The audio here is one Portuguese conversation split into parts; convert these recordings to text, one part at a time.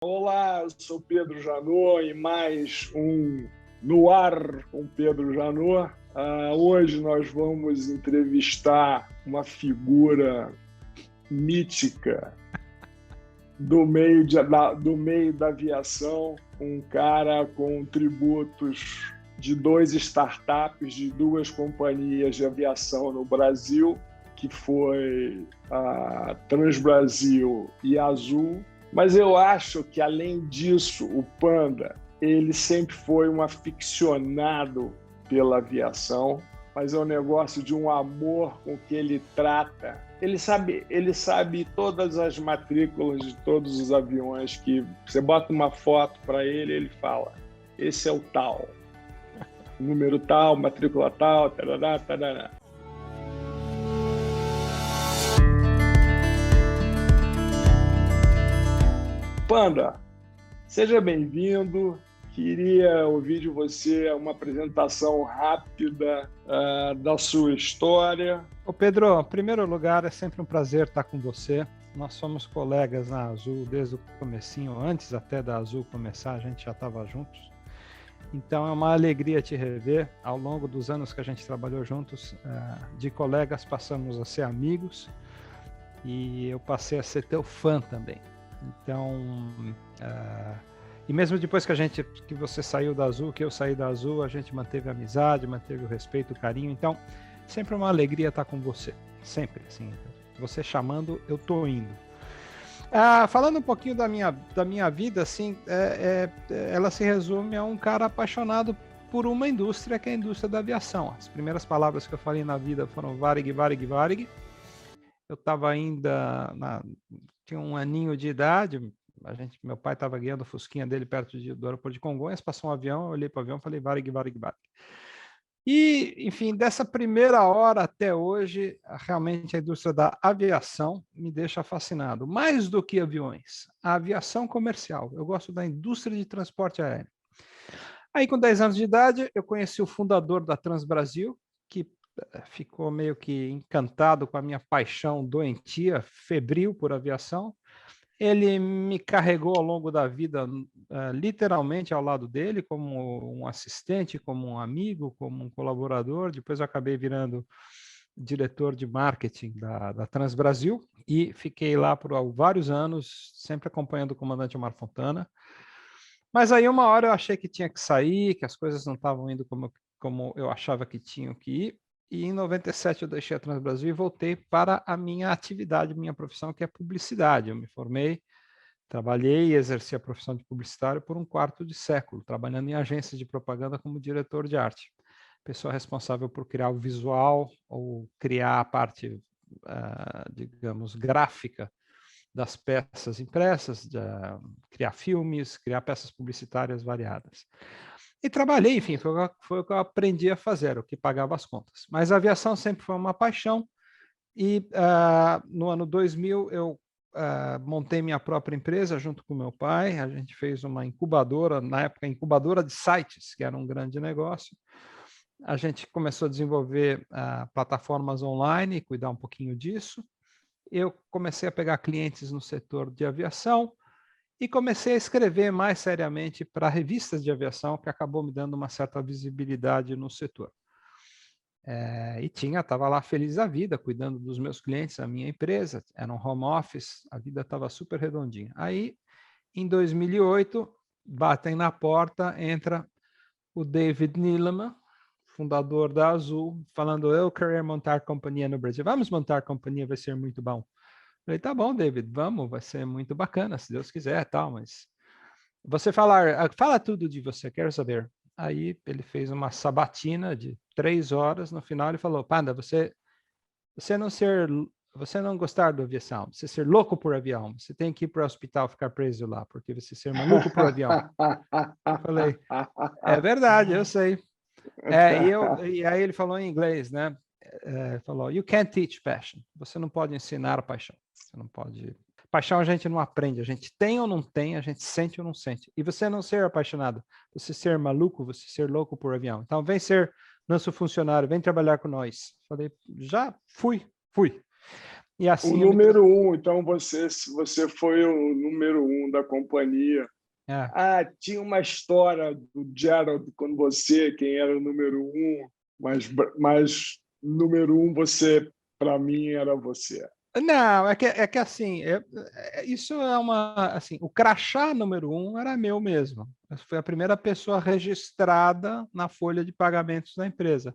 Olá, eu sou Pedro Janot e mais um No Ar com Pedro Janot. Hoje nós vamos entrevistar uma figura mítica do meio da aviação, um cara com tributos de 2 startups, de 2 companhias de aviação no Brasil, que foi a Transbrasil e a Azul. Mas eu acho que, além disso, o Panda, ele sempre foi um aficionado pela aviação, mas é um negócio de um amor com que ele trata. Ele sabe todas as matrículas de todos os aviões, que você bota uma foto para ele, ele fala, esse é o tal, número tal, matrícula tal, tarará, tarará. Panda, seja bem-vindo. Queria ouvir de você uma apresentação rápida da sua história. Ô Pedro, em primeiro lugar, é sempre um prazer estar com você. Nós somos colegas na Azul desde o comecinho, antes até da Azul começar, a gente já estava juntos. Então é uma alegria te rever. Ao longo dos anos que a gente trabalhou juntos, de colegas passamos a ser amigos e eu passei a ser teu fã também. Então, e mesmo depois que você saiu da Azul, que eu saí da Azul, a gente manteve a amizade, manteve o respeito, o carinho. Então, sempre uma alegria estar com você, sempre, assim, você chamando, eu tô indo. Falando um pouquinho da minha vida, assim, ela se resume a um cara apaixonado por uma indústria, que é a indústria da aviação. As primeiras palavras que eu falei na vida foram Varig, Varig, Varig. Eu estava ainda tinha um aninho de idade, meu pai estava guiando o Fusquinha dele perto do aeroporto de Congonhas, passou um avião, eu olhei para o avião e falei Varig, Varig, Varig. E, enfim, dessa primeira hora até hoje, realmente a indústria da aviação me deixa fascinado. Mais do que aviões, a aviação comercial. Eu gosto da indústria de transporte aéreo. Aí, com 10 anos de idade, eu conheci o fundador da Transbrasil, que ficou meio que encantado com a minha paixão doentia, febril por aviação. Ele me carregou ao longo da vida, literalmente ao lado dele, como um assistente, como um amigo, como um colaborador. Depois eu acabei virando diretor de marketing da Transbrasil e fiquei lá por vários anos, sempre acompanhando o comandante Omar Fontana. Mas aí uma hora eu achei que tinha que sair, que as coisas não estavam indo como eu achava que tinham que ir. E em 97 eu deixei a Transbrasil e voltei para a minha atividade, minha profissão, que é publicidade. Eu me formei, trabalhei e exerci a profissão de publicitário por um quarto de século, trabalhando em agências de propaganda como diretor de arte. Pessoa responsável por criar o visual ou criar a parte, digamos, gráfica das peças impressas, criar filmes, criar peças publicitárias variadas. E trabalhei, enfim, foi o que eu aprendi a fazer, o que pagava as contas. Mas a aviação sempre foi uma paixão e no ano 2000 eu montei minha própria empresa junto com meu pai. A gente fez uma incubadora, na época incubadora de sites, que era um grande negócio. A gente começou a desenvolver plataformas online e cuidar um pouquinho disso. Eu comecei a pegar clientes no setor de aviação e comecei a escrever mais seriamente para revistas de aviação, que acabou me dando uma certa visibilidade no setor. E estava lá feliz da vida, cuidando dos meus clientes, a minha empresa, era um home office, a vida estava super redondinha. Aí, em 2008, batem na porta, entra o David Neeleman, fundador da Azul, falando, eu quero montar companhia no Brasil. Vamos montar companhia, vai ser muito bom. Falei, tá bom, David, vamos, vai ser muito bacana, se Deus quiser, tal, mas você fala tudo de você, quero saber. Aí ele fez uma sabatina de 3 horas, no final ele falou, Panda, você não gostar da aviação, você ser louco por avião, você tem que ir para o hospital ficar preso lá, porque você ser maluco por avião. Eu falei, é verdade, eu sei. E aí ele falou em inglês, né? Falou, you can't teach passion. Você não pode ensinar a paixão. Você não pode. Paixão a gente não aprende. A gente tem ou não tem, a gente sente ou não sente. E você não ser apaixonado, você ser maluco, você ser louco por avião. Então vem ser nosso funcionário, vem trabalhar com nós. Falei, já fui. E O assim número um, então você foi o número um da companhia. É. Ah, tinha uma história do Gerald quando você, quem era o número um, mas número um você, para mim, era você. Não, é que assim, isso é assim, o crachá número 1 era meu mesmo. Eu fui a primeira pessoa registrada na folha de pagamentos da empresa.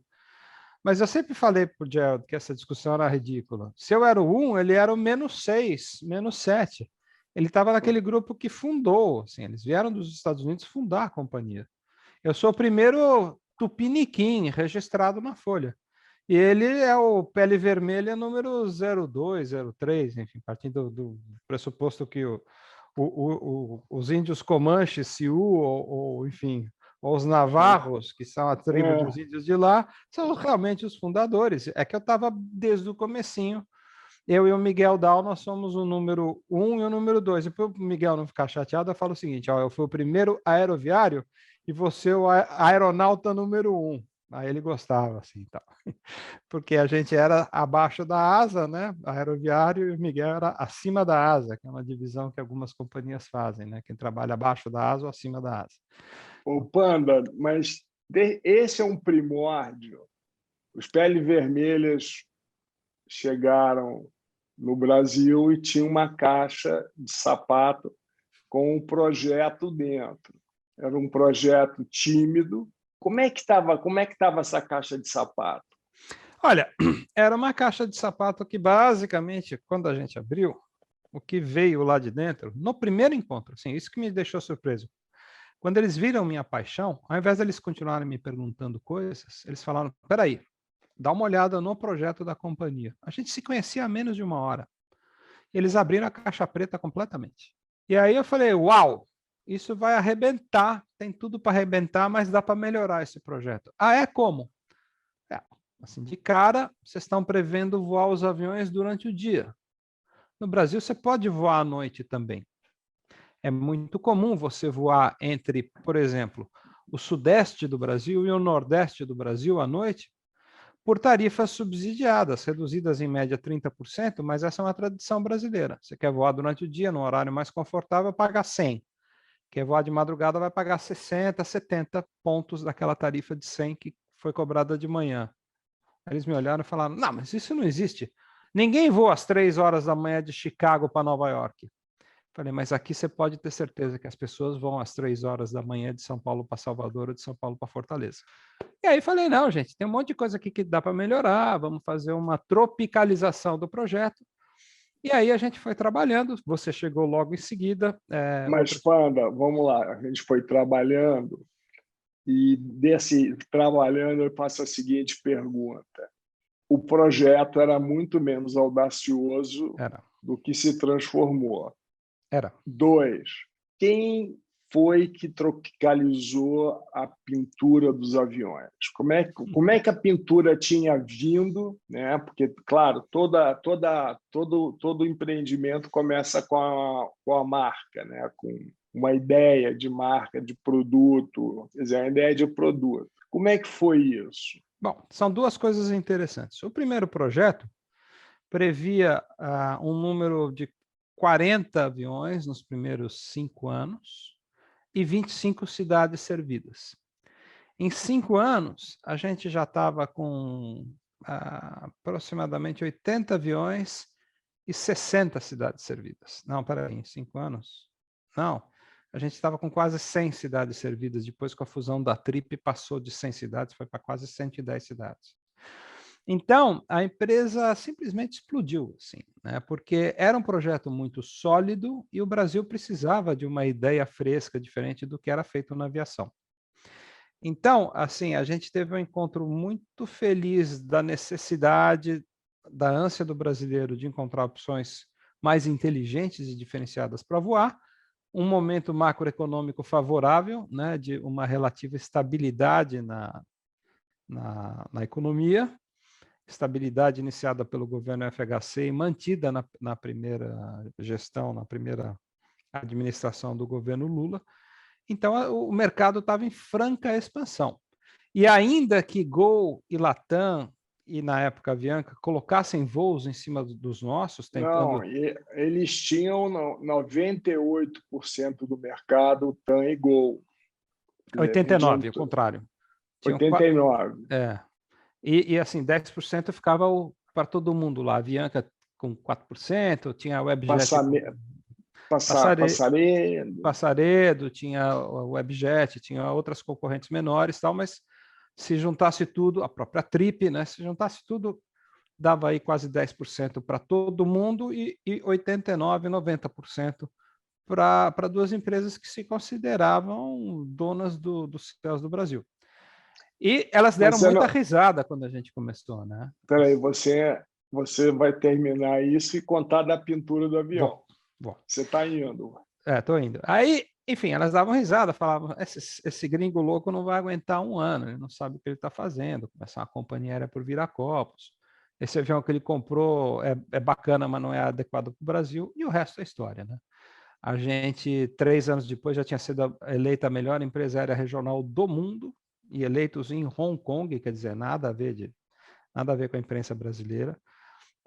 Mas eu sempre falei para o Gerald que essa discussão era ridícula. Se eu era o 1, ele era o -6, -7. Ele estava naquele grupo que fundou, assim, eles vieram dos Estados Unidos fundar a companhia. Eu sou o primeiro tupiniquim registrado na folha. E ele é o pele vermelha número 02, 03, enfim, partindo do pressuposto que os índios Comanches, Sioux, ou enfim, ou os Navarros, que são a tribo dos índios de lá, são realmente os fundadores. É que eu estava desde o comecinho. Eu e o Miguel Dal, nós somos o número 1 e o número 2. E para o Miguel não ficar chateado, eu falo o seguinte: ó, eu fui o primeiro aeroviário e você o aeronauta número 1. Aí ele gostava, assim, tal. Porque a gente era abaixo da asa, né? Aeroviário, e o Miguel era acima da asa, que é uma divisão que algumas companhias fazem, né? Quem trabalha abaixo da asa ou acima da asa. Ô, Panda, mas esse é um primórdio. Os peles vermelhas chegaram no Brasil e tinha uma caixa de sapato com um projeto dentro. Era um projeto tímido. Como é que estava essa caixa de sapato? Olha, era uma caixa de sapato que basicamente, quando a gente abriu, o que veio lá de dentro, no primeiro encontro, assim, isso que me deixou surpreso. Quando eles viram minha paixão, ao invés de eles continuarem me perguntando coisas, eles falaram: peraí, dá uma olhada no projeto da companhia. A gente se conhecia há menos de uma hora. Eles abriram a caixa preta completamente. E aí eu falei: uau, isso vai arrebentar, tem tudo para arrebentar, mas dá para melhorar esse projeto. Ah, é como? É, assim, de cara, vocês estão prevendo voar os aviões durante o dia. No Brasil, você pode voar à noite também. É muito comum você voar entre, por exemplo, o sudeste do Brasil e o nordeste do Brasil à noite, por tarifas subsidiadas, reduzidas em média 30%, mas essa é uma tradição brasileira. Você quer voar durante o dia, num horário mais confortável, paga 100. Quer voar de madrugada, vai pagar 60, 70 pontos daquela tarifa de 100 que foi cobrada de manhã. Aí eles me olharam e falaram: não, mas isso não existe. Ninguém voa às 3 horas da manhã de Chicago para Nova York. Falei: mas aqui você pode ter certeza que as pessoas vão às 3 horas da manhã de São Paulo para Salvador ou de São Paulo para Fortaleza. E aí falei: não, gente, tem um monte de coisa aqui que dá para melhorar, vamos fazer uma tropicalização do projeto. E aí a gente foi trabalhando, você chegou logo em seguida. Mas, Panda, vamos lá, a gente foi trabalhando e desse trabalhando eu faço a seguinte pergunta. O projeto era muito menos audacioso do que se transformou. Era. 2, quem foi que tropicalizou a pintura dos aviões? Como é que a pintura tinha vindo, né? Porque, claro, todo empreendimento começa com a marca, né? Com uma ideia de marca, de produto, quer dizer, a ideia de produto. Como é que foi isso? Bom, são duas coisas interessantes. O primeiro projeto previa um número de 40 aviões nos primeiros 5 anos e 25 cidades servidas. Em 5 anos, a gente já estava com aproximadamente 80 aviões e 60 cidades servidas. Não, peraí, em 5 anos? Não, a gente estava com quase 100 cidades servidas. Depois, com a fusão da Trip, passou de 100 cidades, foi para quase 110 cidades. Então, a empresa simplesmente explodiu, assim, né? Porque era um projeto muito sólido e o Brasil precisava de uma ideia fresca, diferente do que era feito na aviação. Então, assim, a gente teve um encontro muito feliz da necessidade, da ânsia do brasileiro de encontrar opções mais inteligentes e diferenciadas para voar, um momento macroeconômico favorável, né, de uma relativa estabilidade na economia, estabilidade iniciada pelo governo FHC e mantida na primeira gestão, na primeira administração do governo Lula. Então, o mercado estava em franca expansão. E ainda que Gol e Latam e na época a Avianca colocassem voos em cima dos nossos, tentando... Não, eles tinham 98% do mercado TAM e Gol. 89, o contrário. Tinham 89. E assim, 10% ficava para todo mundo lá. A Avianca com 4%, tinha a Webjet... Passaredo, tinha o Webjet, tinha outras concorrentes menores, tal, mas se juntasse tudo, a própria Trip, né? Se juntasse tudo, dava aí quase 10% para todo mundo e 89%, 90% para duas empresas que se consideravam donas dos céus do Brasil. E elas deram muita risada quando a gente começou, né? Peraí, você vai terminar isso e contar da pintura do avião. Bom. Você está indo. Estou indo. Aí, enfim, elas davam risada, falavam, esse gringo louco não vai aguentar um ano, ele não sabe o que ele está fazendo, começar uma companhia aérea por Viracopos. Esse avião que ele comprou é bacana, mas não é adequado para o Brasil, e o resto é história, né? A gente, 3 anos depois, já tinha sido eleita a melhor empresa aérea regional do mundo, e eleitos em Hong Kong, quer dizer, nada a ver com a imprensa brasileira.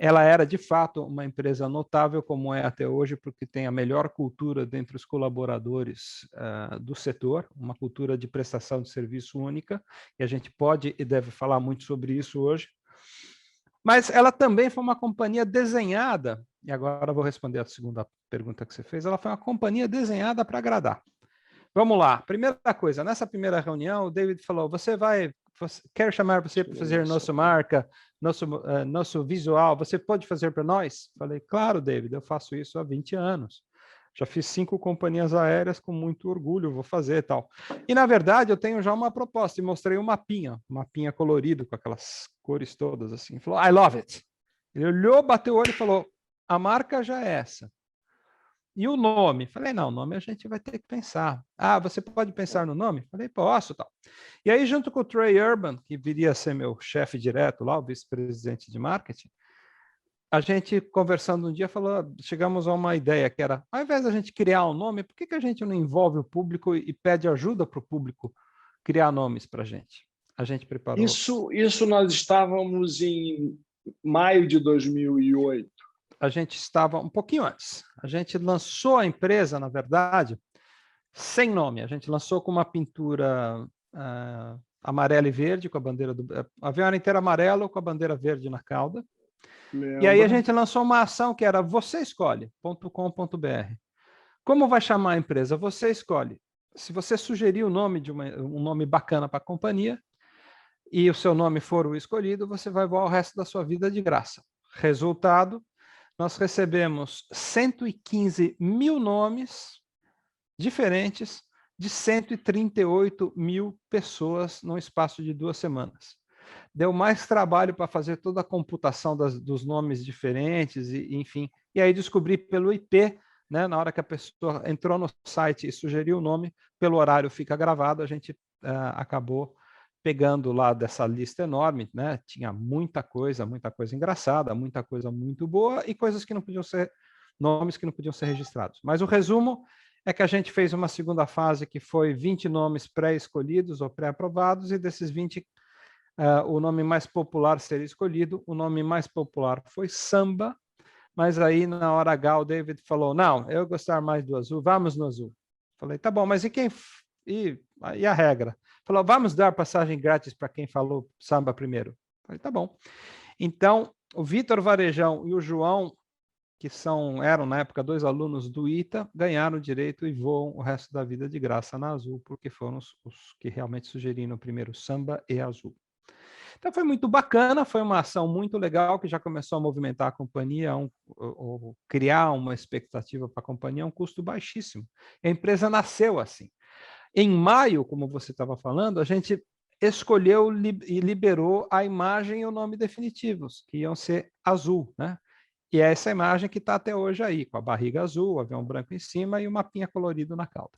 Ela era, de fato, uma empresa notável, como é até hoje, porque tem a melhor cultura dentre os colaboradores do setor, uma cultura de prestação de serviço única, e a gente pode e deve falar muito sobre isso hoje. Mas ela também foi uma companhia desenhada, e agora eu vou responder a segunda pergunta que você fez, ela foi uma companhia desenhada para agradar. Vamos lá, primeira coisa, nessa primeira reunião, o David falou, quer chamar você para fazer nossa marca, nosso visual, você pode fazer para nós? Falei, claro, David, eu faço isso há 20 anos. Já fiz 5 companhias aéreas com muito orgulho, vou fazer e tal. E, na verdade, eu tenho já uma proposta, e mostrei um mapinha colorido, com aquelas cores todas, assim. Ele falou, I love it. Ele olhou, bateu o olho e falou, a marca já é essa. E o nome? Falei, não, o nome a gente vai ter que pensar. Ah, você pode pensar no nome? Falei, posso, tal. E aí, junto com o Trey Urban, que viria a ser meu chefe direto lá, o vice-presidente de marketing, a gente, conversando um dia, chegamos a uma ideia que era, ao invés da gente criar um nome, por que a gente não envolve o público e pede ajuda para o público criar nomes para a gente? A gente preparou... Isso nós estávamos em maio de 2008. A gente estava um pouquinho antes. A gente lançou a empresa, na verdade, sem nome. A gente lançou com uma pintura amarela e verde, com a bandeira do... O avião era inteiro amarelo, com a bandeira verde na cauda. Lembra? E aí a gente lançou uma ação que era vocêescolhe.com.br. Como vai chamar a empresa? Você escolhe. Se você sugerir o nome de um nome bacana para a companhia e o seu nome for o escolhido, você vai voar o resto da sua vida de graça. Resultado, nós recebemos 115 mil nomes diferentes de 138 mil pessoas no espaço de 2 semanas. Deu mais trabalho para fazer toda a computação dos nomes diferentes, enfim. E aí descobri pelo IP, né, na hora que a pessoa entrou no site e sugeriu o nome, pelo horário fica gravado, a gente acabou pegando lá dessa lista enorme, né? Tinha muita coisa engraçada, muita coisa muito boa e coisas que não podiam ser, nomes que não podiam ser registrados. Mas o resumo é que a gente fez uma segunda fase que foi 20 nomes pré-escolhidos ou pré-aprovados, e desses 20, o nome mais popular seria escolhido. O nome mais popular foi Samba, mas aí na hora H o David falou, não, eu gostar mais do azul, vamos no azul. Falei, tá bom, mas e a regra? Falou, vamos dar passagem grátis para quem falou Samba primeiro. Falei, tá bom. Então, o Vitor Varejão e o João, que eram na época 2 alunos do ITA, ganharam o direito e voam o resto da vida de graça na Azul, porque foram os que realmente sugeriram primeiro Samba e Azul. Então foi muito bacana, foi uma ação muito legal que já começou a movimentar a companhia, ou criar uma expectativa para a companhia a um custo baixíssimo. A empresa nasceu assim. Em maio, como você estava falando, a gente escolheu e liberou a imagem e o nome definitivos, que iam ser Azul, né? E é essa imagem que está até hoje aí, com a barriga azul, o avião branco em cima e o mapinha colorido na cauda.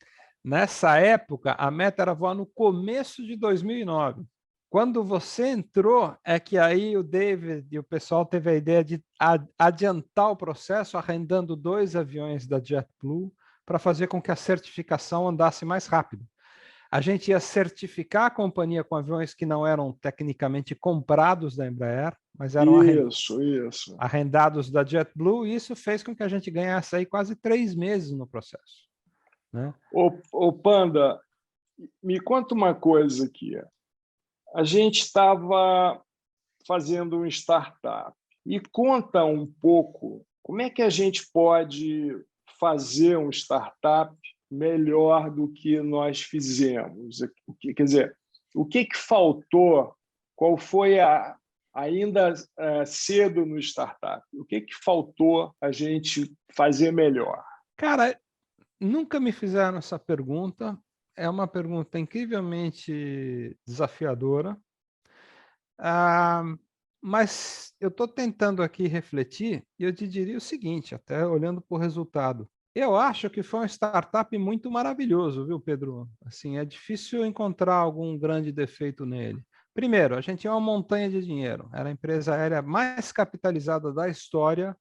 Nessa época, a meta era voar no começo de 2009. Quando você entrou, é que aí o David e o pessoal teve a ideia de adiantar o processo, arrendando 2 aviões da JetBlue para fazer com que a certificação andasse mais rápido. A gente ia certificar a companhia com aviões que não eram tecnicamente comprados da Embraer, mas eram Isso. arrendados da JetBlue, e isso fez com que a gente ganhasse aí quase 3 meses no processo, né? Ô Panda, me conta uma coisa aqui. A gente estava fazendo um startup. Me conta um pouco como é que a gente pode fazer um startup melhor do que nós fizemos. Quer dizer, o que faltou? Qual foi ainda cedo no startup? O que faltou a gente fazer melhor? Cara, nunca me fizeram essa pergunta. É uma pergunta incrivelmente desafiadora. Mas eu estou tentando aqui refletir e eu te diria o seguinte, até olhando para o resultado. Eu acho que foi um startup muito maravilhoso, viu, Pedro? Assim, é difícil encontrar algum grande defeito nele. Primeiro, a gente é uma montanha de dinheiro. Era a empresa aérea mais capitalizada da história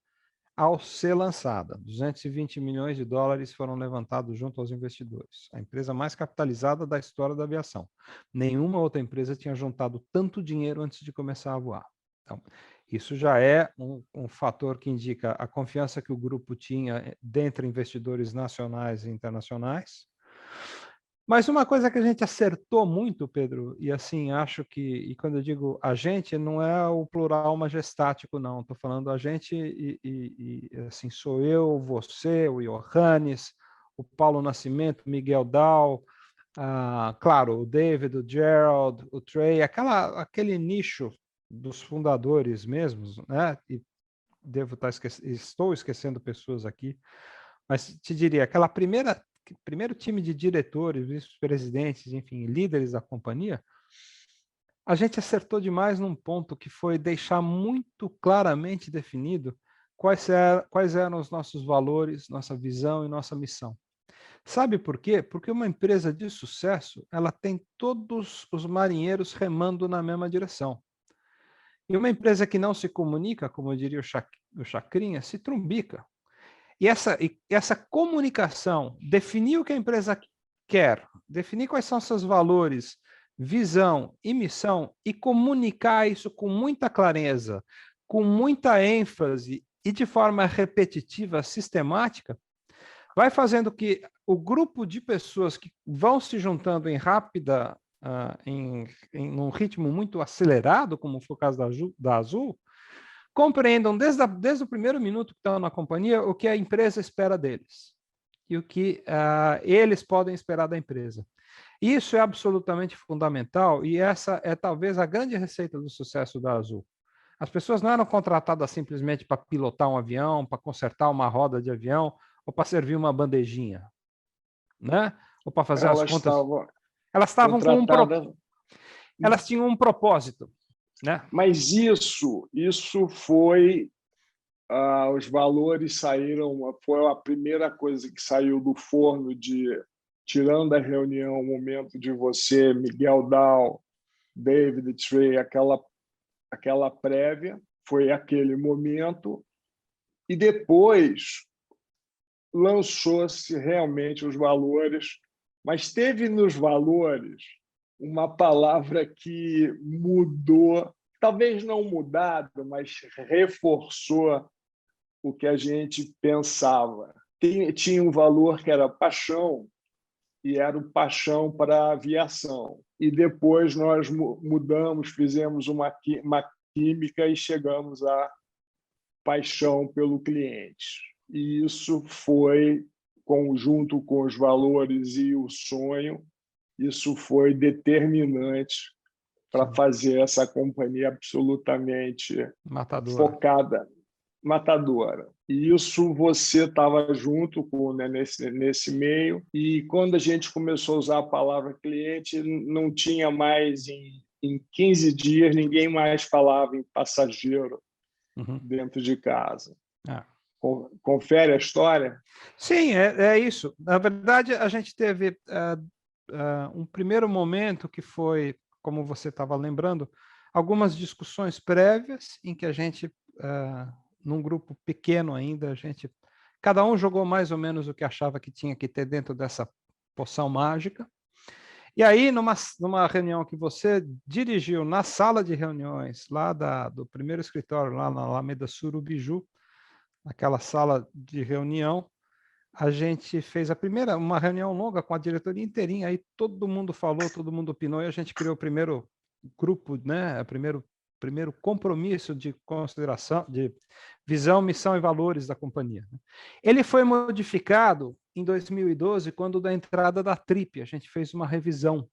ao ser lançada. 220 milhões de dólares foram levantados junto aos investidores. A empresa mais capitalizada da história da aviação. Nenhuma outra empresa tinha juntado tanto dinheiro antes de começar a voar. Então, isso já é um fator que indica a confiança que o grupo tinha dentre investidores nacionais e internacionais. Mas uma coisa que a gente acertou muito, Pedro, e assim, acho que, e quando eu digo a gente, não é o plural majestático, não. Estou falando a gente assim, sou eu, você, o Johannes, o Paulo Nascimento, o Miguel Dal, claro, o David, o Gerald, o Trey, aquele nicho dos fundadores mesmos, né? E estou esquecendo pessoas aqui, mas te diria, primeiro time de diretores, vice-presidentes, enfim, líderes da companhia, a gente acertou demais num ponto que foi deixar muito claramente definido quais eram os nossos valores, nossa visão e nossa missão. Sabe por quê? Porque uma empresa de sucesso, ela tem todos os marinheiros remando na mesma direção. E uma empresa que não se comunica, como diria o Chacrinha, se trumbica. E essa comunicação, definir o que a empresa quer, definir quais são seus valores, visão e missão, e comunicar isso com muita clareza, com muita ênfase e de forma repetitiva, sistemática, vai fazendo que o grupo de pessoas que vão se juntando em rápida, em um ritmo muito acelerado, como foi o caso da Azul, compreendam desde o primeiro minuto que estão na companhia o que a empresa espera deles e o que eles podem esperar da empresa. Isso é absolutamente fundamental e essa é talvez a grande receita do sucesso da Azul. As pessoas não eram contratadas simplesmente para pilotar um avião, para consertar uma roda de avião ou para servir uma bandejinha, né? Ou para fazer as contas. Elas estavam elas tinham um propósito, né? Mas isso foi os valores saíram, foi a primeira coisa que saiu do forno tirando a reunião, o momento de você, Miguel Dal, David Trey, aquela prévia, foi aquele momento, e depois lançou-se realmente os valores, mas teve nos valores uma palavra que mudou, talvez não mudado, mas reforçou o que a gente pensava. Tinha um valor que era paixão, e era o paixão para a aviação. E depois nós mudamos, fizemos uma química e chegamos à paixão pelo cliente. E isso foi, junto com os valores e o sonho, isso foi determinante para fazer essa companhia absolutamente focada, matadora. E isso você estava junto nesse meio, e quando a gente começou a usar a palavra cliente, não tinha mais, em 15 dias, ninguém mais falava em passageiro dentro de casa. Confere a história? Sim, é isso. Na verdade, a gente teve um primeiro momento que foi, como você estava lembrando, algumas discussões prévias em que a gente, num grupo pequeno ainda, cada um jogou mais ou menos o que achava que tinha que ter dentro dessa poção mágica. E aí, numa reunião que você dirigiu na sala de reuniões, lá do primeiro escritório, lá na Alameda Surubiju, naquela sala de reunião, a gente fez uma reunião longa com a diretoria inteirinha, aí todo mundo falou, todo mundo opinou, e a gente criou o primeiro grupo, né, o primeiro compromisso de consideração, de visão, missão e valores da companhia. Ele foi modificado em 2012, quando da entrada da TRIP, a gente fez uma revisão,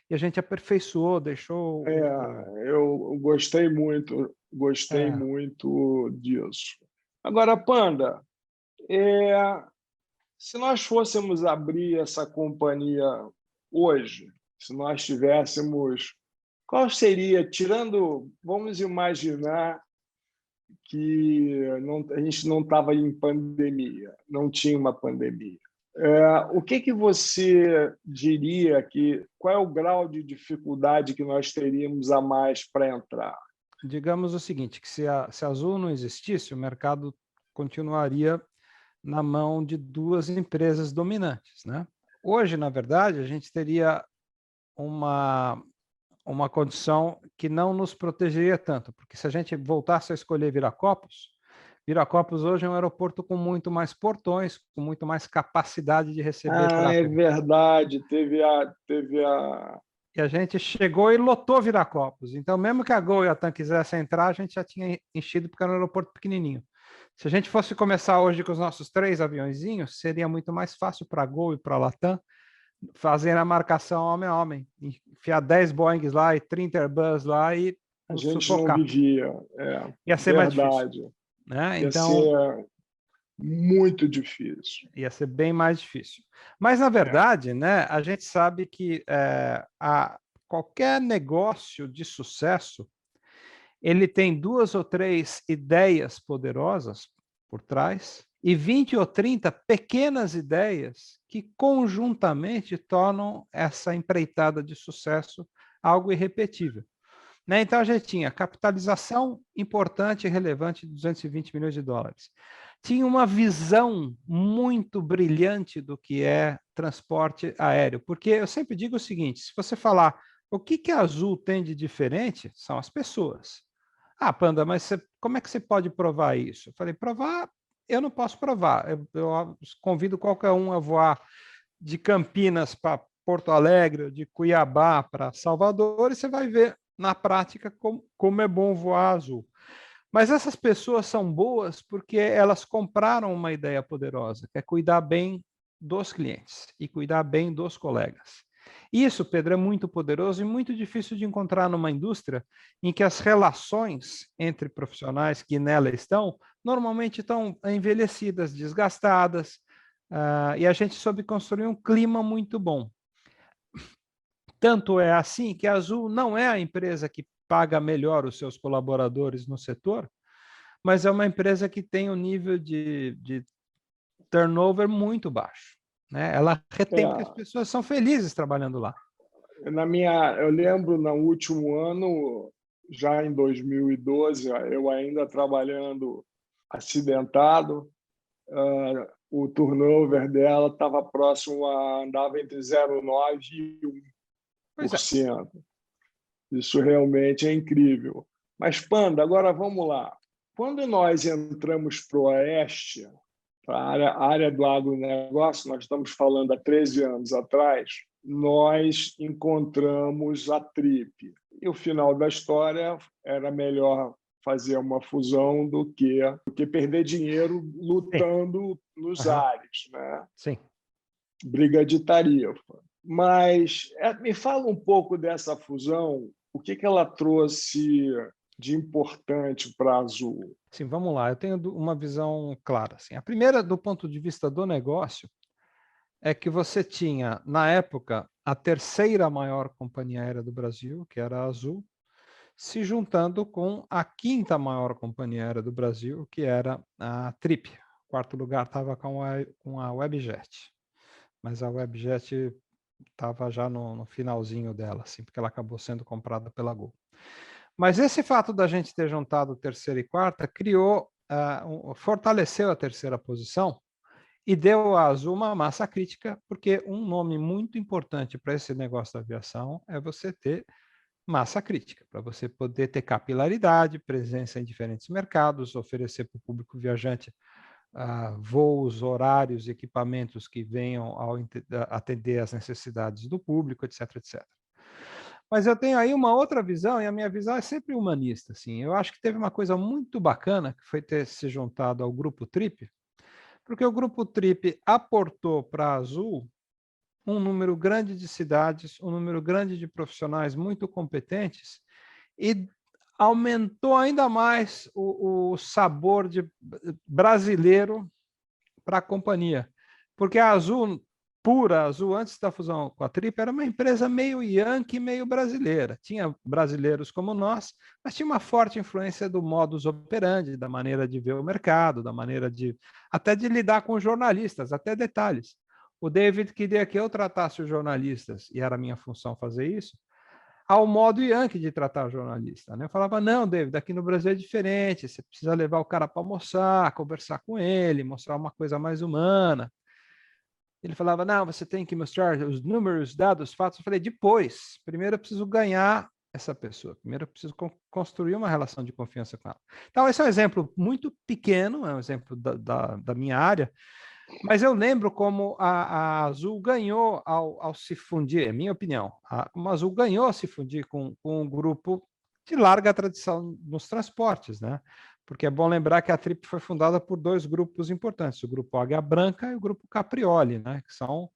e a gente aperfeiçoou, deixou... Eu gostei muito disso. Agora, Panda, se nós fôssemos abrir essa companhia hoje, se nós tivéssemos... Qual seria, vamos imaginar que a gente não estava em pandemia, não tinha uma pandemia. O que você diria qual é o grau de dificuldade que nós teríamos a mais para entrar? Digamos o seguinte, que se a Azul não existisse, o mercado continuaria na mão de duas empresas dominantes, né? Hoje, na verdade, a gente teria uma condição que não nos protegeria tanto, porque se a gente voltasse a escolher Viracopos hoje é um aeroporto com muito mais portões, com muito mais capacidade de receber tráfego. É verdade, teve a... E a gente chegou e lotou Viracopos. Então, mesmo que a Gol e a TAM quisessem entrar, a gente já tinha enchido porque era um aeroporto pequenininho. Se a gente fosse começar hoje com os nossos 3 aviõezinhos, seria muito mais fácil para a Gol e para a Latam fazer a marcação homem a homem, enfiar 10 Boeings lá e 30 Airbus lá e a gente sufocar. não vivia. Ia ser verdade. mais difícil. Né? Ia ser muito difícil. Ia ser bem mais difícil. Mas, na verdade, né, a gente sabe que qualquer negócio de sucesso, ele tem 2 ou 3 ideias poderosas por trás e 20 ou 30 pequenas ideias que conjuntamente tornam essa empreitada de sucesso algo irrepetível. Né? Então, a gente tinha capitalização importante e relevante de 220 milhões de dólares. Tinha uma visão muito brilhante do que é transporte aéreo, porque eu sempre digo o seguinte, se você falar o que a Azul tem de diferente, são as pessoas. Ah, Panda, mas como é que você pode provar isso? Eu falei, provar, eu não posso provar. Eu convido qualquer um a voar de Campinas para Porto Alegre, de Cuiabá para Salvador, e você vai ver na prática como é bom voar Azul. Mas essas pessoas são boas porque elas compraram uma ideia poderosa, que é cuidar bem dos clientes e cuidar bem dos colegas. Isso, Pedro, é muito poderoso e muito difícil de encontrar numa indústria em que as relações entre profissionais que nela estão normalmente estão envelhecidas, desgastadas, e a gente soube construir um clima muito bom. Tanto é assim que a Azul não é a empresa que paga melhor os seus colaboradores no setor, mas é uma empresa que tem um nível de turnover muito baixo. Né? Ela retém porque as pessoas são felizes trabalhando lá. Eu lembro, no último ano, já em 2012, eu ainda trabalhando acidentado, o turnover dela estava próximo andava entre 0,9% e 1%. Isso realmente é incrível. Mas, Panda, agora vamos lá. Quando nós entramos para o Oeste, para a área do agronegócio, nós estamos falando há 13 anos atrás, nós encontramos a TRIP. E o final da história era melhor fazer uma fusão do que perder dinheiro lutando nos ares. Né? Sim. Briga de tarifa. Mas me fala um pouco dessa fusão, o que ela trouxe de importante para a Azul? Sim, vamos lá. Eu tenho uma visão clara. Assim. A primeira, do ponto de vista do negócio, é que você tinha, na época, a terceira maior companhia aérea do Brasil, que era a Azul, se juntando com a quinta maior companhia aérea do Brasil, que era a TRIP. O quarto lugar estava com a Webjet. Mas a Webjet estava já no finalzinho dela, assim, porque ela acabou sendo comprada pela Gol. Mas esse fato da gente ter juntado terceira e quarta fortaleceu a terceira posição e deu à Azul uma massa crítica, porque um nome muito importante para esse negócio da aviação é você ter massa crítica, para você poder ter capilaridade, presença em diferentes mercados, oferecer para o público viajante voos, horários, equipamentos que venham atender às necessidades do público, etc, etc. Mas eu tenho aí uma outra visão, e a minha visão é sempre humanista. Assim. Eu acho que teve uma coisa muito bacana, que foi ter se juntado ao Grupo Trip, porque o Grupo Trip aportou para a Azul um número grande de cidades, um número grande de profissionais muito competentes, e aumentou ainda mais o sabor de brasileiro para a companhia. Porque a Azul, pura Azul, antes da fusão com a Trip, era uma empresa meio yankee, meio brasileira. Tinha brasileiros como nós, mas tinha uma forte influência do modus operandi, da maneira de ver o mercado, da maneira de até de lidar com jornalistas, até detalhes. O David queria que eu tratasse os jornalistas, e era minha função fazer isso, ao modo yankee de tratar o jornalista. Né? Eu falava, não, David, aqui no Brasil é diferente, você precisa levar o cara para almoçar, conversar com ele, mostrar uma coisa mais humana. Ele falava, não, você tem que mostrar os números, dados, fatos. Eu falei, depois, primeiro eu preciso ganhar essa pessoa, primeiro eu preciso construir uma relação de confiança com ela. Então, esse é um exemplo muito pequeno, é um exemplo da minha área, mas eu lembro como a Azul ganhou ao se fundir, é minha opinião, como a Azul ganhou ao se fundir com um grupo de larga tradição nos transportes, né? Porque é bom lembrar que a Trip foi fundada por dois grupos importantes, o grupo Águia Branca e o grupo Caprioli, né? Que são,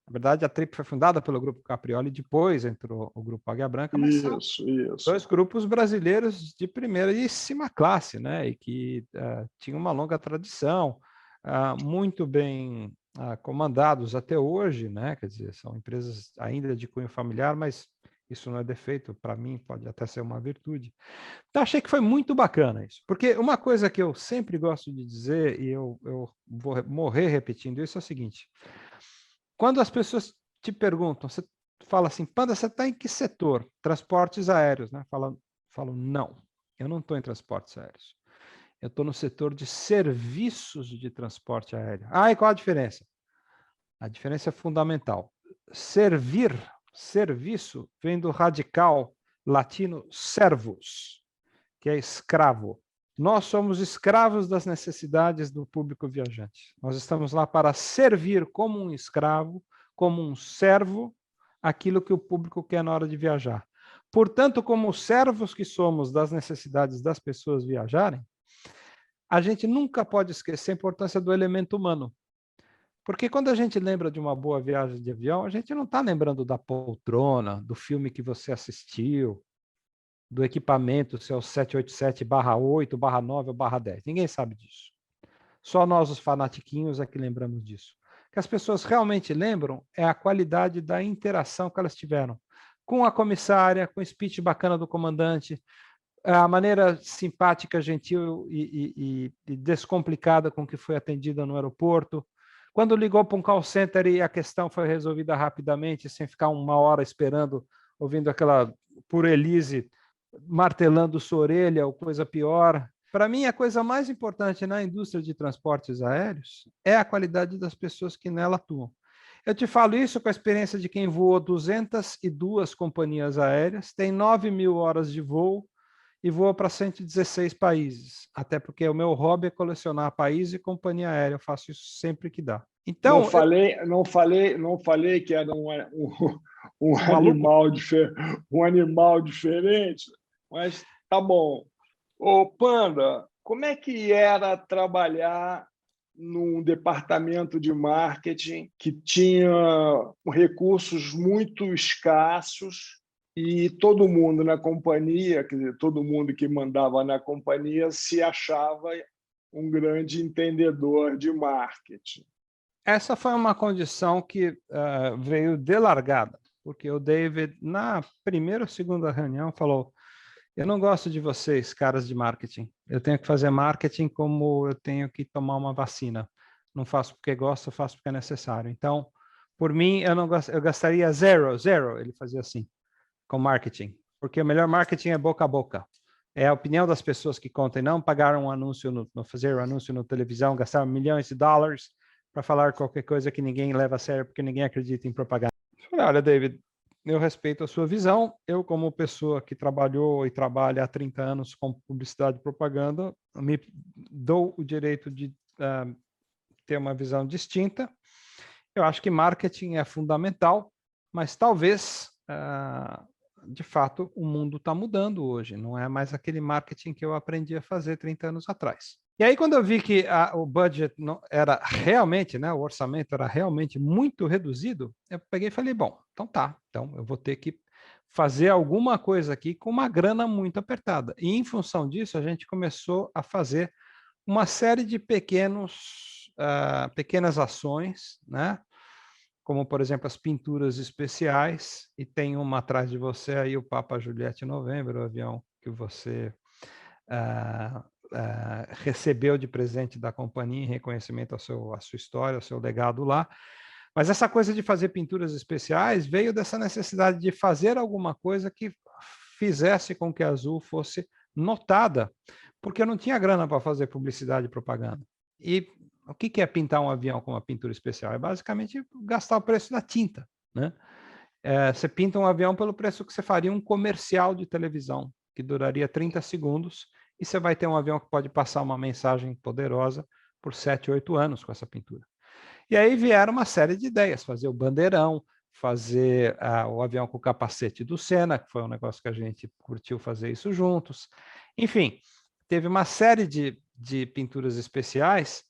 na verdade, a Trip foi fundada pelo grupo Caprioli, depois entrou o grupo Águia Branca, mas são dois grupos brasileiros de primeiríssima classe, né? E que tinham uma longa tradição, muito bem comandados até hoje, né? Quer dizer, são empresas ainda de cunho familiar, mas isso não é defeito, para mim pode até ser uma virtude. Então, achei que foi muito bacana isso, porque uma coisa que eu sempre gosto de dizer, e eu vou morrer repetindo isso, é o seguinte: quando as pessoas te perguntam, você fala assim, Panda, você está em que setor? Transportes aéreos, né? Falo, não, eu não estou em transportes aéreos. Eu estou no setor de serviços de transporte aéreo. E qual a diferença? A diferença é fundamental. Serviço, vem do radical latino servus, que é escravo. Nós somos escravos das necessidades do público viajante. Nós estamos lá para servir como um escravo, como um servo, aquilo que o público quer na hora de viajar. Portanto, como servos que somos das necessidades das pessoas viajarem, a gente nunca pode esquecer a importância do elemento humano. Porque quando a gente lembra de uma boa viagem de avião, a gente não está lembrando da poltrona, do filme que você assistiu, do equipamento, se é o 787/8/9 ou /10. Ninguém sabe disso. Só nós, os fanatiquinhos, é que lembramos disso. O que as pessoas realmente lembram é a qualidade da interação que elas tiveram com a comissária, com o speech bacana do comandante, a maneira simpática, gentil e descomplicada com que foi atendida no aeroporto. Quando ligou para um call center e a questão foi resolvida rapidamente, sem ficar uma hora esperando, ouvindo aquela Elise martelando sua orelha ou coisa pior. Para mim, a coisa mais importante na indústria de transportes aéreos é a qualidade das pessoas que nela atuam. Eu te falo isso com a experiência de quem voou 202 companhias aéreas, tem 9.000 horas de voo, e voa para 116 países, até porque o meu hobby é colecionar país e companhia aérea, eu faço isso sempre que dá. Então, não falei que era um animal diferente, mas tá bom. Ô, Panda, como é que era trabalhar num departamento de marketing que tinha recursos muito escassos e todo mundo na companhia, quer dizer, todo mundo que mandava na companhia se achava um grande entendedor de marketing? Essa foi uma condição que veio de largada, porque o David, na primeira ou segunda reunião, falou: eu não gosto de vocês, caras de marketing. Eu tenho que fazer marketing como eu tenho que tomar uma vacina. Não faço porque gosto, faço porque é necessário. Então, por mim, eu gastaria zero. Ele fazia assim, com marketing. Porque o melhor marketing é boca a boca. É a opinião das pessoas que contam. Não pagaram um anúncio, fazer um anúncio na televisão, gastar milhões de dólares para falar qualquer coisa que ninguém leva a sério, porque ninguém acredita em propaganda. Eu falei, olha, David, eu respeito a sua visão. Eu, como pessoa que trabalhou e trabalha há 30 anos com publicidade e propaganda, me dou o direito de ter uma visão distinta. Eu acho que marketing é fundamental, mas talvez, de fato, o mundo está mudando hoje. Não é mais aquele marketing que eu aprendi a fazer 30 anos atrás. E aí, quando eu vi que o budget não, era realmente, né, o orçamento era realmente muito reduzido, eu peguei e falei, bom, então tá, então eu vou ter que fazer alguma coisa aqui com uma grana muito apertada. E em função disso, a gente começou a fazer uma série de pequenas ações, né? Como, por exemplo, as pinturas especiais, e tem uma atrás de você aí, o Papa Juliette Novembro, o avião que você recebeu de presente da companhia em reconhecimento à sua história, ao seu legado lá. Mas essa coisa de fazer pinturas especiais veio dessa necessidade de fazer alguma coisa que fizesse com que a Azul fosse notada, porque eu não tinha grana para fazer publicidade e propaganda. E o que é pintar um avião com uma pintura especial? É basicamente gastar o preço da tinta, né? Você pinta um avião pelo preço que você faria um comercial de televisão, que duraria 30 segundos, e você vai ter um avião que pode passar uma mensagem poderosa por 7, 8 anos com essa pintura. E aí vieram uma série de ideias, fazer o bandeirão, fazer o avião com o capacete do Senna, que foi um negócio que a gente curtiu fazer isso juntos. Enfim, teve uma série de pinturas especiais,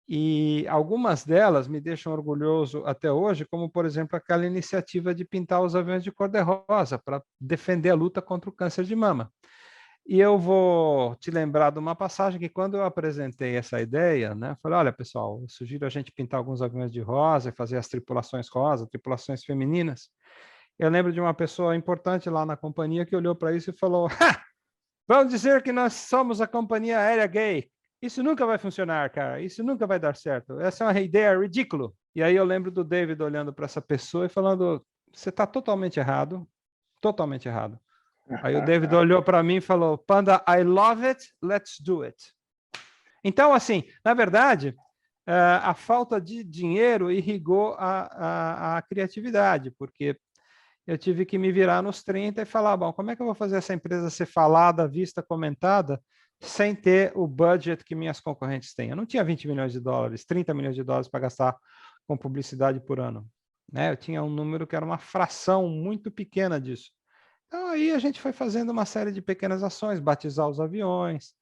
e algumas delas me deixam orgulhoso até hoje, como, por exemplo, aquela iniciativa de pintar os aviões de cor-de-rosa para defender a luta contra o câncer de mama. E eu vou te lembrar de uma passagem que, quando eu apresentei essa ideia, né, falei, olha, pessoal, eu sugiro a gente pintar alguns aviões de rosa e fazer as tripulações rosa, tripulações femininas. Eu lembro de uma pessoa importante lá na companhia que olhou para isso e falou, vamos dizer que nós somos a companhia aérea gay. Isso nunca vai funcionar, cara. Isso nunca vai dar certo. Essa é uma ideia ridícula. E aí eu lembro do David olhando para essa pessoa e falando, você está totalmente errado. Totalmente errado. Aí o David olhou para mim e falou, Panda, I love it, let's do it. Então, assim, na verdade, a falta de dinheiro irrigou a criatividade, porque eu tive que me virar nos 30 e falar, bom, como é que eu vou fazer essa empresa ser falada, vista, comentada, sem ter o budget que minhas concorrentes têm? Eu não tinha 20 milhões de dólares, 30 milhões de dólares para gastar com publicidade por ano, né? Eu tinha um número que era uma fração muito pequena disso. Então, aí a gente foi fazendo uma série de pequenas ações, batizar os aviões,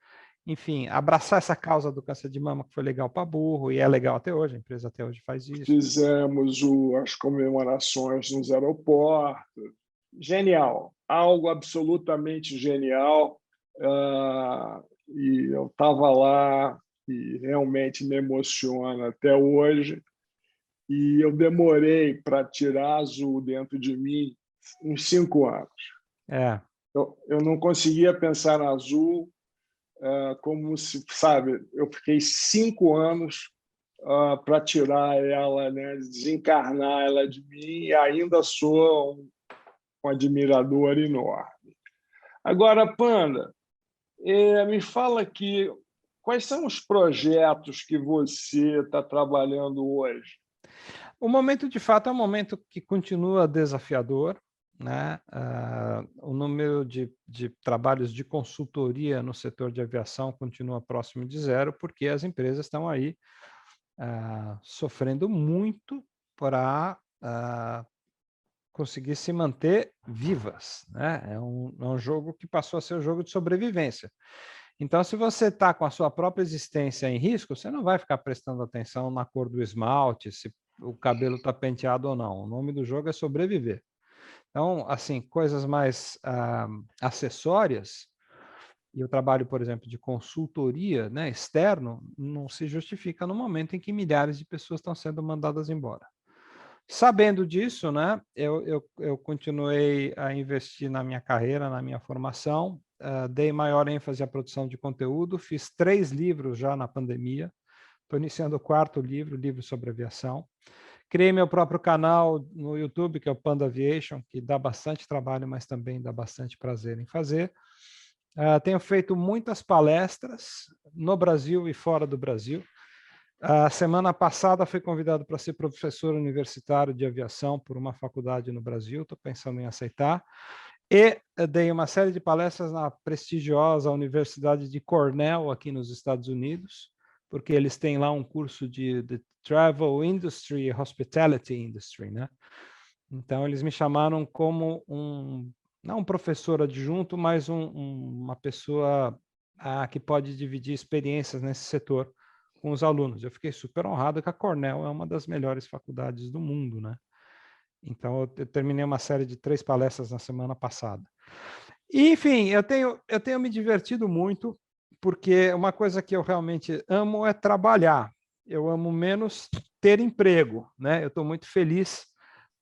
enfim, abraçar essa causa do câncer de mama, que foi legal para burro, e é legal até hoje, a empresa até hoje faz isso. Fizemos as comemorações nos aeroportos. Genial, algo absolutamente genial. E eu estava lá e realmente me emociona até hoje. E eu demorei para tirar a Azul dentro de mim uns 5 anos. Eu não conseguia pensar na Azul como se, sabe, eu fiquei 5 anos para tirar ela, né, desencarnar ela de mim, e ainda sou um admirador enorme. Agora, Panda, me fala aqui, quais são os projetos que você está trabalhando hoje? O momento, de fato, é um momento que continua desafiador, né? O número de trabalhos de consultoria no setor de aviação continua próximo de zero, porque as empresas estão aí sofrendo muito para conseguir se manter vivas, né? É um jogo que passou a ser um jogo de sobrevivência. Então, se você está com a sua própria existência em risco, você não vai ficar prestando atenção na cor do esmalte, se o cabelo está penteado ou não. O nome do jogo é sobreviver. Então, assim, coisas mais acessórias, e o trabalho, por exemplo, de consultoria, né, externo, não se justifica no momento em que milhares de pessoas estão sendo mandadas embora. Sabendo disso, né, eu continuei a investir na minha carreira, na minha formação, dei maior ênfase à produção de conteúdo, fiz 3 livros já na pandemia, estou iniciando o 4º livro sobre aviação. Criei meu próprio canal no YouTube, que é o Panda Aviation, que dá bastante trabalho, mas também dá bastante prazer em fazer. Tenho feito muitas palestras no Brasil e fora do Brasil. A semana passada fui convidado para ser professor universitário de aviação por uma faculdade no Brasil, estou pensando em aceitar. E dei uma série de palestras na prestigiosa Universidade de Cornell, aqui nos Estados Unidos, porque eles têm lá um curso de Travel Industry e Hospitality Industry, né? Então, eles me chamaram como não um professor adjunto, mas uma pessoa que pode dividir experiências nesse setor com os alunos. Eu fiquei super honrado que a Cornell é uma das melhores faculdades do mundo, né? Então, eu terminei uma série de 3 palestras na semana passada. E, enfim, eu tenho me divertido muito, porque uma coisa que eu realmente amo é trabalhar. Eu amo menos ter emprego, né? Eu estou muito feliz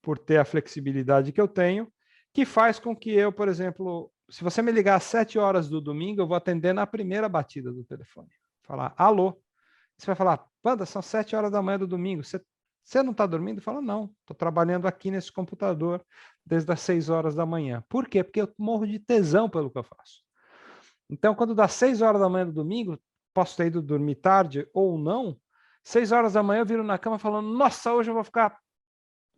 por ter a flexibilidade que eu tenho, que faz com que eu, por exemplo, se você me ligar às 7 horas do domingo, eu vou atender na primeira batida do telefone. Falar, alô? Você vai falar, Panda, são 7 horas da manhã do domingo, você não está dormindo? Fala, não, estou trabalhando aqui nesse computador desde as 6 horas da manhã. Por quê? Porque eu morro de tesão pelo que eu faço. Então, quando dá 6 horas da manhã do domingo, posso ter ido dormir tarde ou não, 6 horas da manhã eu viro na cama falando, nossa, hoje eu vou ficar,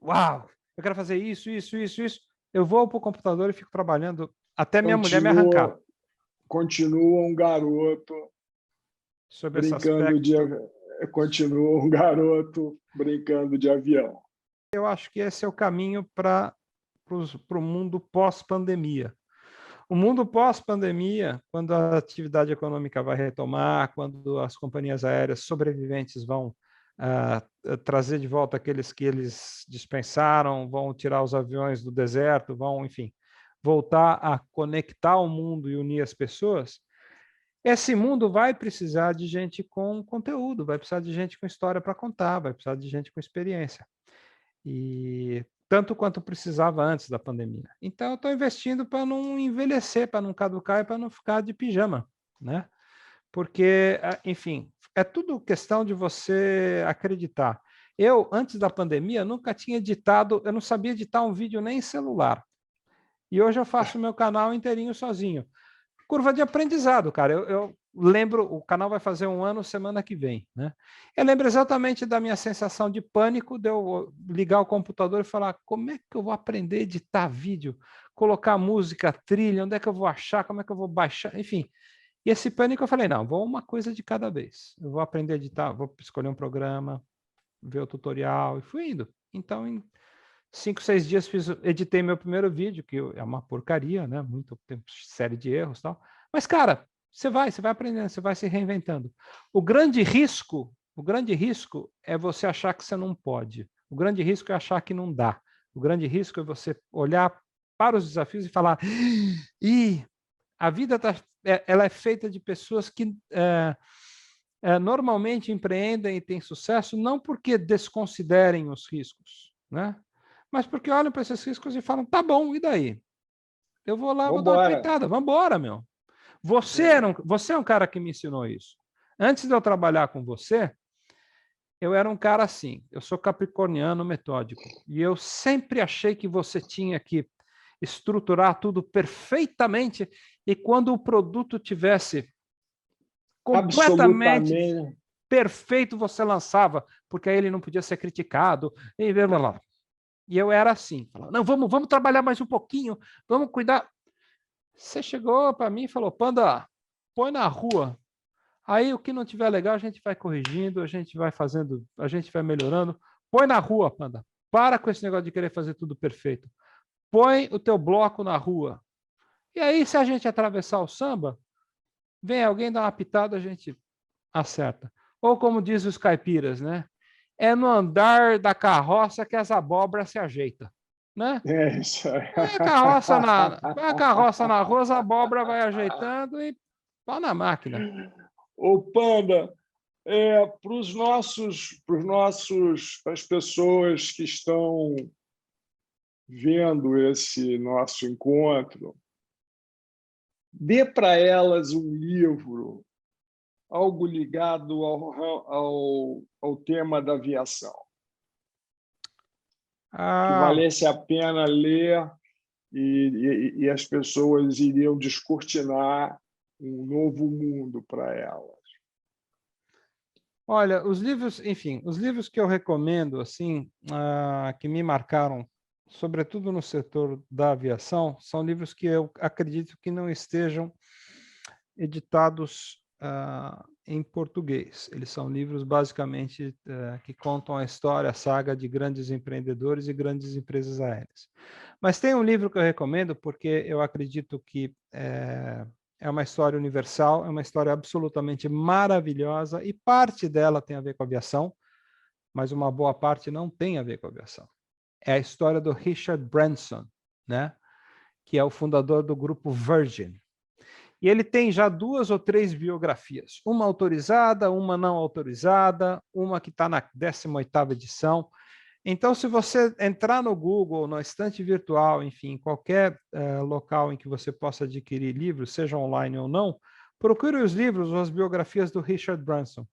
uau, eu quero fazer isso, isso, isso, isso. Eu vou para o computador e fico trabalhando até minha mulher me arrancar. Continua um garoto Sobre esse brincando de aspecto. continua um garoto brincando de avião. Eu acho que esse é o caminho para o mundo pós-pandemia. O mundo pós-pandemia, quando a atividade econômica vai retomar, quando as companhias aéreas sobreviventes vão trazer de volta aqueles que eles dispensaram, vão tirar os aviões do deserto, vão, enfim, voltar a conectar o mundo e unir as pessoas, esse mundo vai precisar de gente com conteúdo, vai precisar de gente com história para contar, vai precisar de gente com experiência. E tanto quanto precisava antes da pandemia. Então, eu estou investindo para não envelhecer, para não caducar e para não ficar de pijama, né? Porque, enfim, é tudo questão de você acreditar. Eu, antes da pandemia, nunca tinha editado, eu não sabia editar um vídeo nem em celular. E hoje eu faço o meu canal inteirinho sozinho. Curva de aprendizado, cara. Eu lembro, o canal vai fazer 1 ano semana que vem, né? Eu lembro exatamente da minha sensação de pânico de eu ligar o computador e falar como é que eu vou aprender a editar vídeo, colocar música, trilha, onde é que eu vou achar, como é que eu vou baixar, enfim. E esse pânico eu falei, não, vou uma coisa de cada vez. Eu vou aprender a editar, vou escolher um programa, ver o tutorial e fui indo. Então, em 5, 6 dias editei meu primeiro vídeo, que é uma porcaria, né? Muito tempo, série de erros e tal. Mas, cara, você vai aprendendo, você vai se reinventando. O grande risco é você achar que você não pode. O grande risco é achar que não dá. O grande risco é você olhar para os desafios e falar: "Ih, a vida ela é feita de pessoas que normalmente empreendem e têm sucesso não porque desconsiderem os riscos, né? Mas porque olham para esses riscos e falam, tá bom, e daí? Eu vou lá, vou dar uma Vambora. peitada, vamos embora, meu. Você é um cara que me ensinou isso. Antes de eu trabalhar com você, eu era um cara assim, eu sou capricorniano metódico, e eu sempre achei que você tinha que estruturar tudo perfeitamente, e quando o produto tivesse completamente Absolutamente. perfeito, você lançava, porque aí ele não podia ser criticado, e blá, blá, blá. E eu era assim, falava, não, vamos trabalhar mais um pouquinho, vamos cuidar. Você chegou para mim e falou, Panda, põe na rua. Aí o que não tiver legal, a gente vai corrigindo, a gente vai fazendo, a gente vai melhorando. Põe na rua, Panda. Para com esse negócio de querer fazer tudo perfeito. Põe o teu bloco na rua. E aí, se a gente atravessar o samba, vem alguém dar uma pitada, a gente acerta. Ou como diz os caipiras, né? É no andar da carroça que as abóboras se ajeitam, né? É isso aí. Põe a carroça na rua, a abóbora vai ajeitando e pau na máquina. Ô, Panda, para as pessoas que estão vendo esse nosso encontro, dê para elas um livro, algo ligado ao tema da aviação, que valesse a pena ler e as pessoas iriam descortinar um novo mundo para elas. Olha, os livros, enfim, os livros que eu recomendo, assim, que me marcaram, sobretudo no setor da aviação, são livros que eu acredito que não estejam editados em português. Eles são livros, basicamente, que contam a história, a saga de grandes empreendedores e grandes empresas aéreas. Mas tem um livro que eu recomendo porque eu acredito que é uma história universal, é uma história absolutamente maravilhosa e parte dela tem a ver com aviação, mas uma boa parte não tem a ver com aviação. É a história do Richard Branson, né? Que é o fundador do grupo Virgin. E ele tem já 2 ou 3 biografias, uma autorizada, uma não autorizada, uma que está na 18ª edição. Então, se você entrar no Google, na estante virtual, enfim, qualquer local em que você possa adquirir livros, seja online ou não, procure os livros ou as biografias do Richard Branson,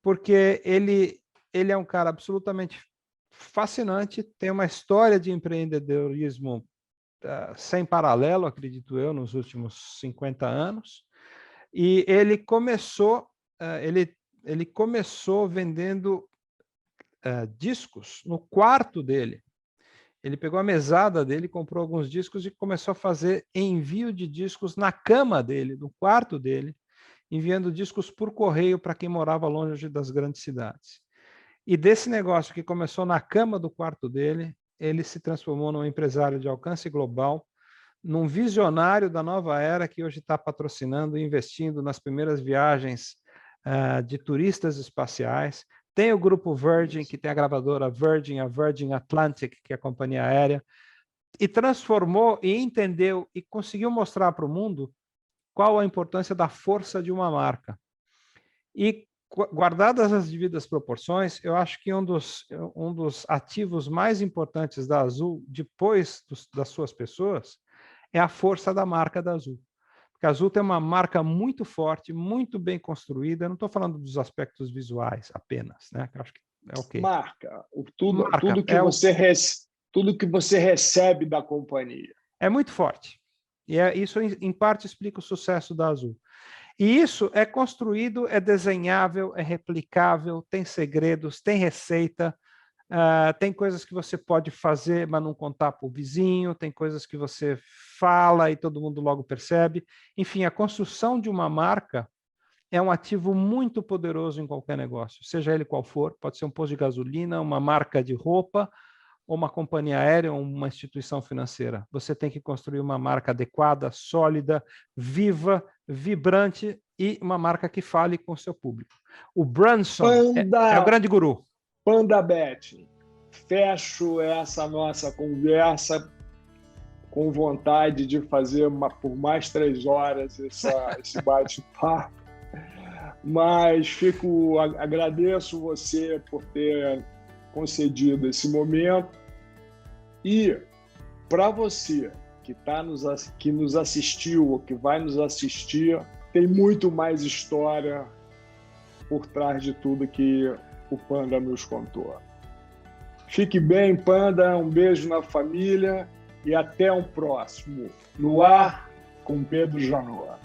porque ele é um cara absolutamente fascinante, tem uma história de empreendedorismo sem paralelo, acredito eu, nos últimos 50 anos, e ele começou vendendo discos no quarto dele. Ele pegou a mesada dele, comprou alguns discos e começou a fazer envio de discos na cama dele, no quarto dele, enviando discos por correio para quem morava longe das grandes cidades. E desse negócio que começou na cama do quarto dele, ele se transformou num empresário de alcance global, num visionário da nova era que hoje está patrocinando e investindo nas primeiras viagens de turistas espaciais. Tem o grupo Virgin, que tem a gravadora Virgin, a Virgin Atlantic, que é a companhia aérea, e transformou e entendeu e conseguiu mostrar para o mundo qual a importância da força de uma marca. E, guardadas as devidas proporções, eu acho que um dos ativos mais importantes da Azul, depois das suas pessoas, é a força da marca da Azul. Porque a Azul tem uma marca muito forte, muito bem construída. Eu não estou falando dos aspectos visuais apenas, né? Eu acho que é ok. Marca, Marca, tudo que você recebe da companhia. É muito forte. E isso, em parte, explica o sucesso da Azul. E isso é construído, é desenhável, é replicável, tem segredos, tem receita, tem coisas que você pode fazer, mas não contar para o vizinho, tem coisas que você fala e todo mundo logo percebe. Enfim, a construção de uma marca é um ativo muito poderoso em qualquer negócio, seja ele qual for, pode ser um posto de gasolina, uma marca de roupa, ou uma companhia aérea, ou uma instituição financeira. Você tem que construir uma marca adequada, sólida, viva, vibrante e uma marca que fale com o seu público. O Branson é o grande guru. PandaBet, fecho essa nossa conversa com vontade de fazer por mais 3 horas esse bate-papo, mas agradeço você por ter concedido esse momento e para você que nos assistiu ou que vai nos assistir, tem muito mais história por trás de tudo que o Panda nos contou. Fique bem, Panda, um beijo na família e até um próximo No Ar com Pedro Janoa.